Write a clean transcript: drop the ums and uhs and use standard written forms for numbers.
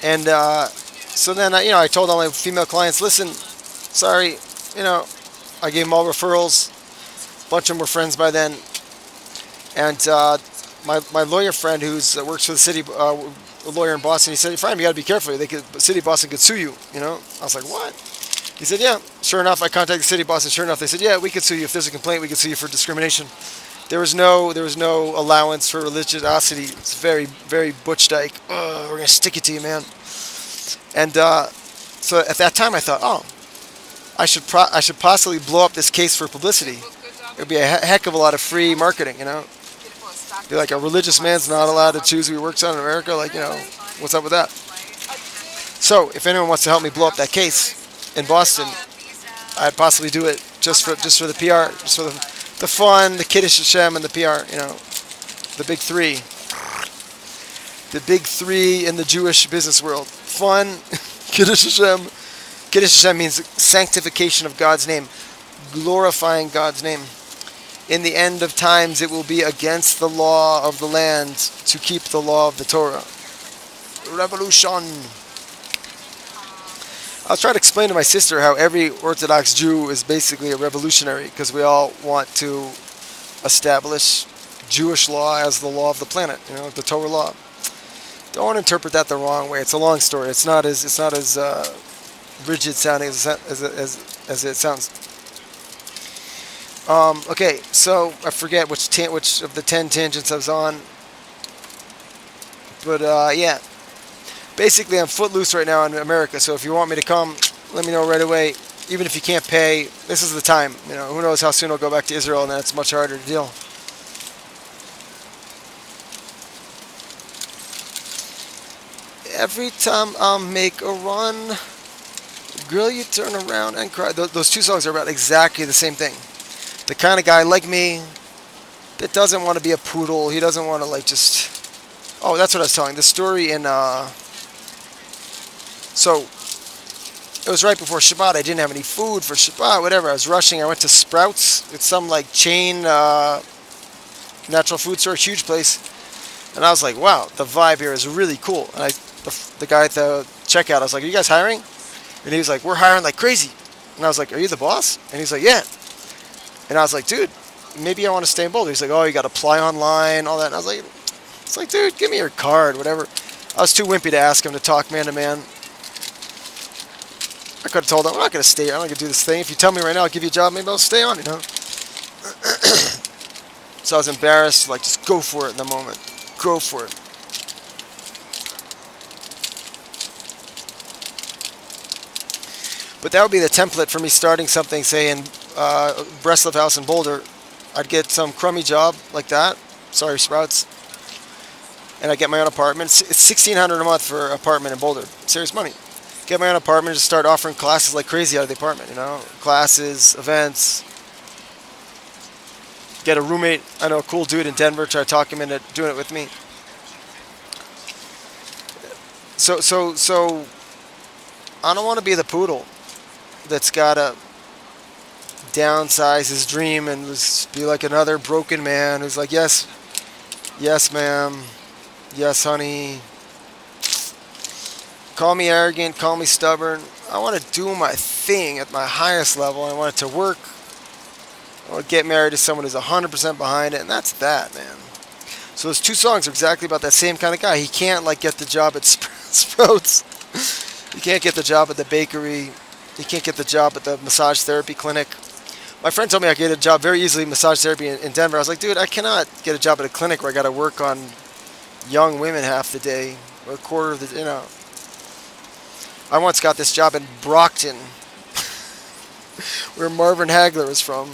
And so then, I told all my female clients, listen, sorry, you know, I gave them all referrals. A bunch of them were friends by then. And my lawyer friend who's works for the city, a lawyer in Boston, he said, Frank, you got to be careful. The city of Boston could sue you, you know? I was like, what? He said, yeah. Sure enough, I contacted the city of Boston. Sure enough, they said, yeah, we could sue you. If there's a complaint, we could sue you for discrimination. There was no allowance for religiosity. It's very, very Butch Dyke. We're going to stick it to you, man. And so at that time, I thought, oh, I should possibly blow up this case for publicity. It would be a heck of a lot of free marketing, you know. Be like a religious man's not allowed to choose who he works on in America. Like, what's up with that? So if anyone wants to help me blow up that case in Boston, I'd possibly do it just for the PR, just for the fun, the Kiddush Hashem, and the PR. The big three, in the Jewish business world: fun, Kiddush Hashem. Kiddush Hashem means sanctification of God's name, glorifying God's name. In the end of times, it will be against the law of the land to keep the law of the Torah. Revolution. I was trying to explain to my sister how every Orthodox Jew is basically a revolutionary because we all want to establish Jewish law as the law of the planet, the Torah law. Don't interpret that the wrong way. It's a long story. It's not as rigid sounding as it sounds. Okay, so I forget which of the 10 tangents I was on, but yeah. Basically, I'm footloose right now in America, so if you want me to come, let me know right away. Even if you can't pay, this is the time. Who knows how soon I'll go back to Israel, and then it's much harder to deal. Every time I make a run, girl, you turn around and cry. Those two songs are about exactly the same thing. The kind of guy like me that doesn't want to be a poodle. He doesn't want to just... Oh, that's what I was telling. The story in... So, it was right before Shabbat. I didn't have any food for Shabbat, whatever. I was rushing. I went to Sprouts. It's some chain natural food store, huge place. And I was like, wow, the vibe here is really cool. And the guy at the checkout, I was like, are you guys hiring? And he was like, we're hiring like crazy. And I was like, are you the boss? And he's like, yeah. And I was like, dude, maybe I want to stay in Boulder. He's like, oh, you got to apply online, all that. And I was like, it's like, dude, give me your card, whatever. I was too wimpy to ask him to talk man to man. I could have told him, I'm not going to stay here. I'm not going to do this thing. If you tell me right now, I'll give you a job, maybe I'll stay on, So I was embarrassed, just go for it in the moment. Go for it. But that would be the template for me starting something, say, in Breslov House in Boulder. I'd get some crummy job like that. Sorry, Sprouts. And I'd get my own apartment. It's $1,600 a month for an apartment in Boulder. Serious money. Get my own apartment and just start offering classes like crazy out of the apartment, Classes, events. Get a roommate. I know a cool dude in Denver. Try to talk him into doing it with me. So I don't want to be the poodle that's got to downsize his dream and just be like another broken man who's like, yes, ma'am, yes, honey. Call me arrogant, call me stubborn. I want to do my thing at my highest level. I want it to work. I want to get married to someone who's 100% behind it, and that's that, man. So those two songs are exactly about that same kind of guy. He can't get the job at Sprouts. He can't get the job at the bakery. He can't get the job at the massage therapy clinic. My friend told me I could get a job very easily in massage therapy in Denver. I was like, dude, I cannot get a job at a clinic where I got to work on young women half the day or a quarter of the, I once got this job in Brockton, where Marvin Hagler is from.